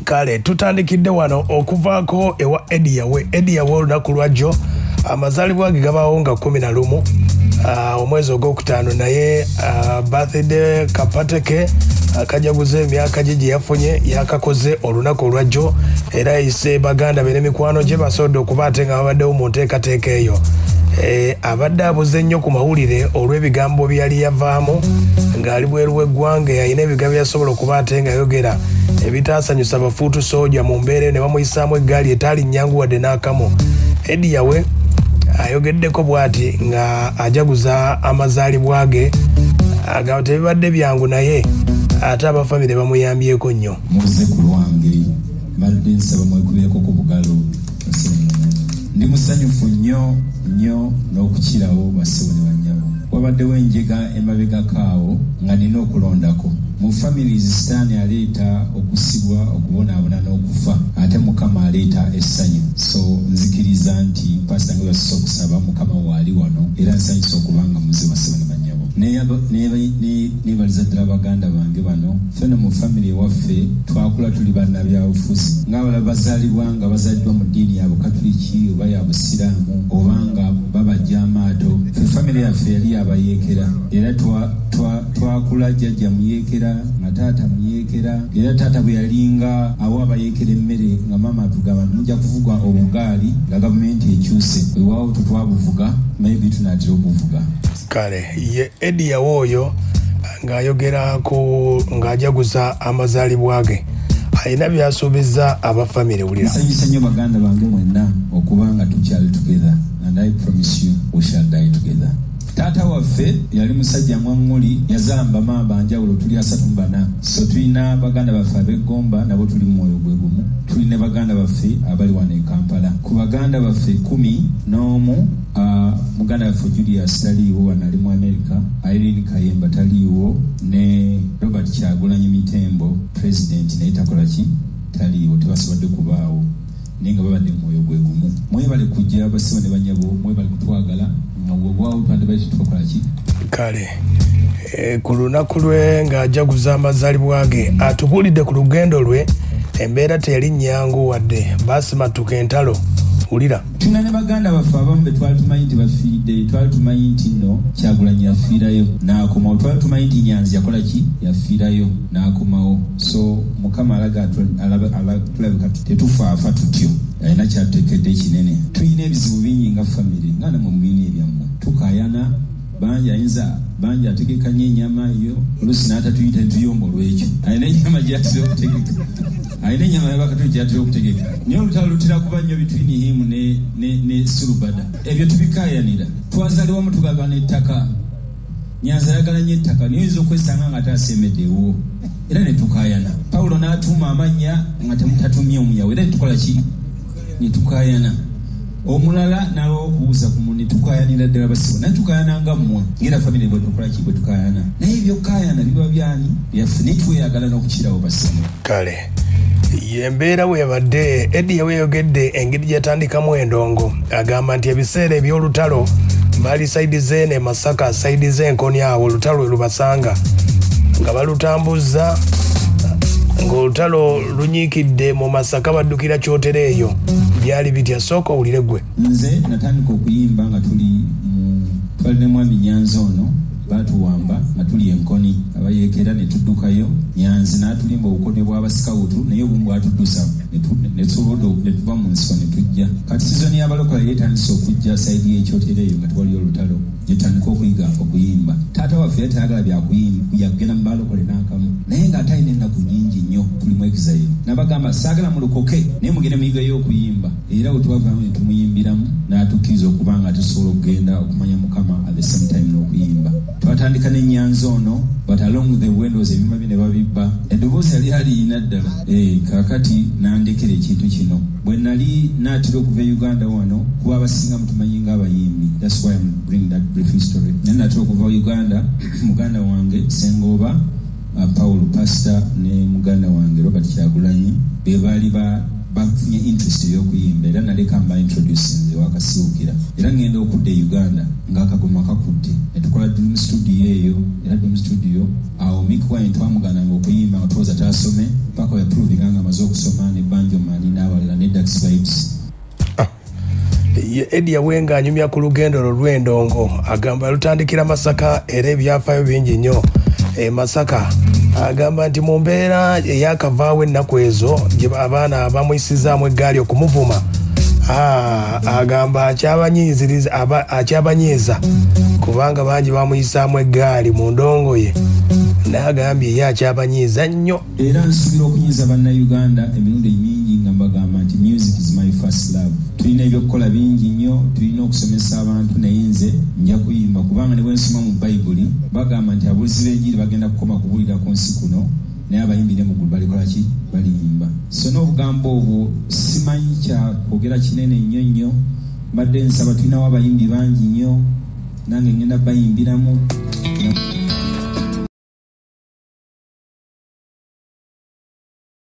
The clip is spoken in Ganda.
Kale tutandikidde wano okuvaako ewa Eddie Yawe olunaku lwajjo amazaalibwa ge gabaawo nga 11 omwezi ogwokutaano naye birthday kapateke akajaguza emyaka gye yafunye yakakoze olunaku olwajjo era yise baganda be n'emikwano gye basobodde okuba ate nga babaddewo mu nteekateeka eyo. Abadde abuze nnyo ku mawulire olw'ebigambo byali yavaamu ng'ali bweru w'eggwanga yalina ebigambo byasobola okuba ate nga yogera ebitaasanyusa bafuutu sooja mu mbeera ne bamuyisaamu eggaali etaali nnyangu wadde n'akamu. Eddie Yawe ayogeddeko bw'ati nga ajaguza amazaalibwa ge agamba tebibadde byangu naye ate abafamire bamuyambyeko nnyo. Muzzukulu wange mbadde nsaba mwekubireko ku bugalo ndi musanyufu nnyo n'okukirawo bassebo ne bannyabo. Wabaddewo enjega emabegakaawo nga nina okulondako mu families sitaani aleeta okusibwa okubonaabona n'okufa ate mukama aleeta essanyu. So nzikiriza nti pasita nga basusa okusaba mukama waali wano era nsanyusa okubanga muze bassebo ne bannyabo. Neebaliza ddala baganda bange bano ffene mu family ewaffe twakula tuli bannabyabufuzi ng'abalala bazaalibwa nga bazaaliddwa mu ddiini ya bukatuliki oba ya busiraamu oba nga babajja amaato. Ffe family yaffe yali abayeekera era twakula jjajja muyeekera nga taata muyeekera era taata bwe yalinga awo abayeekera emmere nga maama atugamba mujja kuvuga obugaali nga gavumenti ekyuse ewaawo tetwabuvuga maybe tunaatera okuvuga. Kale ye Eddie Yawe oyo ng'ayogera ng'ajaguza amazaalibwa ge alina byasuubiza abafamire wulira. Nsanyusa nnyo baganda bange mwenna okuba nga tukyali together and I promise you we shall die together. Taata waffe yali musajja mwaŋŋuli yazamba maaba njawulo tuli 34 so tulina baganda baffe ab'eggomba nabo tuli mu mwoyo gwe gumu. Tulina baganda baffe abali wano e Kampala. Ku baganda baffe 11 muganda waffe Julius taliiwo wano ali mu America, Irene Kayemba taliiwo ne Robert Kyagulanyi Mitembo president naye takola ki taliiwo tebasobodde kubaawo naye nga babadde mu mwoyo gwe gumu. Mwebale kujja bassebo ne bannyabo mwebale kutwagala Kale ku lunaku lwe ng'ajaguza amazaalibwa ge atubuulidde ku lugendo lwe embeera teyali nnyangu wadde baasimatuka entalo wulira. Tuna ne baganda baffe abamu be twali tumanyi nti bafiiridde, twali tumanyi nti nno Kyagulanyi yafiirayo n'akomawo, twali tumanyi nti Nyanzi yakola ki yafiirayo n'akomawo. So mukama tulabika tetufaafa tutyo alina kyatuteekedde kinene. Tulina ebizibu bingi nga famire nga ne mu bibiina ebyammwe tukayana bangi ategeka nnyo ennyama eyo oluusi n'atatuyita netuyomba olw'ekyo alina ennyama gyatera okutegeka alina ennyama yabakatuli gyatera okutegeka naye olutalo lutera kuba nnyo bitwini himu ne Sulubada ebyo tubikayanira. Twazaliwa mu tugaba n'ettaka Nyanzi ayagala nnyo ettaka naye oyinza okwesanga nga taasemeddewo era ne tukayana. Pawulo n'atuuma amannya nga temutatumye omuyawe era netukola ki netukayana. Omulala nalwo okubuuza ku munne tukayanira ddala basibo naye tukayana nga mmwe ngera famire bwe tukola ki bwe tukayana naye ebyokukayana biba byani byaffe netweyagala n'okukirawo basibo. Kale yembeera bwe yabadde Eddie Yawe yayogedde engeri gyatandikamu endongo agamba nti ebiseera eby'olutalo baali saidi z'ene Masaka saidi z'Enkoni awo olutalo lwe lubasanga nga balutambuza ng'olutalo lunyiikidde mu Masaka baddukira Kyotera eyo byali bitya sooka owulire gwe. Nze natandika okuyimba nga twali ne mwami Nyanzi ono baatuwamba nga tuli Enkoni abayeekera ne tuddukayo. Nyanzi n'atulimba obukone bw'abasikawutu naye obumu bwatuddusa ne tuva mu nsiko ne tujja. Kati sizoni y'abalokola yeetandisa okujja sayidi y'Ekyotera eyo nga tewali olutalo yetandika okuyiga okuyimba. Taata waffe yali tayagala byakuyimba yagenda mu balokole n'akamu naye ng'ate alina ennaku nnyingi nnyo tuli mu exile. N'abagamba saagala mulukoke naye mugende muyigayo okuyimba era bwe tubavaamu ne tumuyimbiramu n'atukkiriza okuba nga tusobola okugenda okumanya Mukama at the same time n'okuyimba. Twatandika ne Nyanzi ono but along the windows ebyuma bye ne babibba eddoboozi yali aliyina ddala. Kaakati n'andekera ekintu kino bwe nali naatera okuva e Uganda wano kuba abasinga mutumanyi ng'abayimbi. That's why I'm bringing that brief history. Naye naatera okuva Uganda muganda wange Sengooba Paul Pastor ne muganda wange Robert Kyagulanyi be baali bafunye interest ey'okuyimba era naleka mba introducing nze wakasiwukira era ngenda okudda e Uganda ng'akagoma kakudde ne tukola dream studio eyo era dream studio awo Mick Wine twamugananga okuyimba nga tuwoza taasome paka we approving nga amaze bamaze okusoma ne Banjo Mali n'abalala ne Dax Vibes. Eddie Yawenga anyumya ku lugendo lw'endongo agamba lutandikira Masaka era ebyafaayo bingi nnyo. Masaka agamba nti mu mbeera eyakavaawo ennaku ezo gye abaana abamuyisizaamu eggaali okumuvuma agamba akyabanyiiza kubanga bangi bamuyisaamu eggaali mu ndongo ye n'agambye ye akyabanyiiza nnyo. Era nsuubira okunyiiza bannayuganda emirundi mingi nga mbagamba nti music is my first love. Tulina ebyokukola bingi nnyo, tulina okusomesa abantu naye nze nja kuyimba kubanga ne bwe nsoma mu Bayibuli bagamba nti abuulizi b'enjiri bagenda kukoma kubuulira ku nsi kuno naye abayimbi ne muggulu balikola ki? Baliyimba. So n'obugambo obwo simanyi kya kwogera kinene nnyo nnyo mbadde nsaba tulinawo abayimbi bangi nnyo nange ngenda bayimbiramu